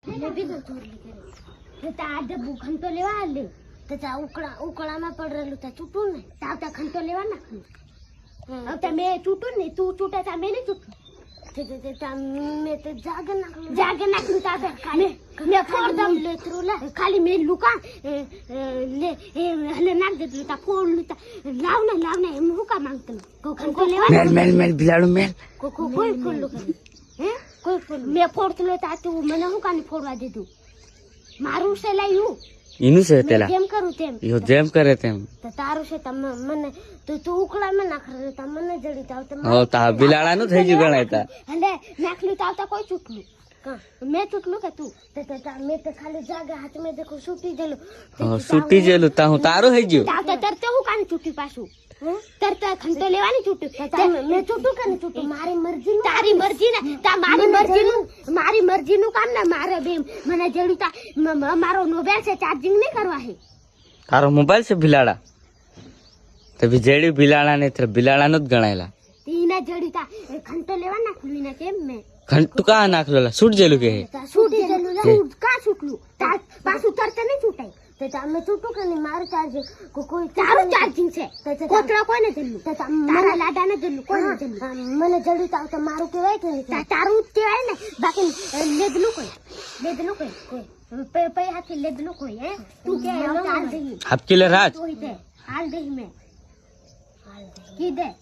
મેં બી તો ચોરી કરી તો આ ડબ્બુ ખંતો લેવા લે તો તા ઉકળામાં પડેલું તા છૂટું ને તા ખંતો લેવા નાખું હવે તમે છૂટું ને તું છૂટે તા મેં નહીં છૂટું મેં તો જાગે નાખ્યું તા મેં ફોડ દમ લેતરું લે ખાલી મેં લુકા લે નાખ દેતું તા ફોડ તા લાવ ને એમ હું કા માંગતું ખંતો લેવા મેલ બિલાડું મેલ કોઈ ફોડલું કરી હે કોઈ ફોડ મેં ફોડતું તા તું મને હું કાની ફોડવા દીધું મારું છે લાયું ઇનું છે તેલા જેમ કરું તેમ યો જેમ કરે તેમ તો તારું છે તમે મને તું ઉકળામાં નાખ તમને જડી તાવ હો તા બિલાડાનું થઈ ગયું ગણાય તા એટલે નાખલું તાવતા કોઈ ચૂટલું મેં ચૂટલું કે તું મેં તો ખાલી જાગા હાથ મેં દેખો છૂટી જેલું તા હું તારું થઈ ગયું તાવતા તરત હું કાને ચૂટી પાછું તરત ખંતો લેવાની ચૂટ્યું મેં ચૂટું કે નહીં ચૂટું મારી મરજી તારી મરજી ને મારી મરજી નું કામ ને મારે બે મને જડ્યું તા મારો મોબાઈલ છે ચાર્જિંગ નહીં કરવા હે તારો મોબાઈલ છે બિલાડા તો જેડી બિલાડા ને બિલાડાનું જ ગણાયેલા ઈના જડ્યું તા ખંતો લેવા નાખલું ને કેમ મેં ઘંટુ કા નાખલો છૂટ જેલું કે છૂટી જેલું કા છૂટલું પાછું તરત નહીં છૂટાય તો તમે છૂટું કે નહીં મારું ચાર્જિંગ કોઈ તારું ચાર્જિંગ છે કોતરા કોઈને જલ્લું તારા લાડાને જલ્લું કોઈને જલ્લું મને જલ્દી તો મારું કહેવાય કે નહીં તારું જ કહેવાય ને બાકી લેદલું કોઈ પૈસાથી લેદલું કોઈ હે તું કે હાલ દઈ આપકી લે રાજ હાલ દઈ મેં કીધે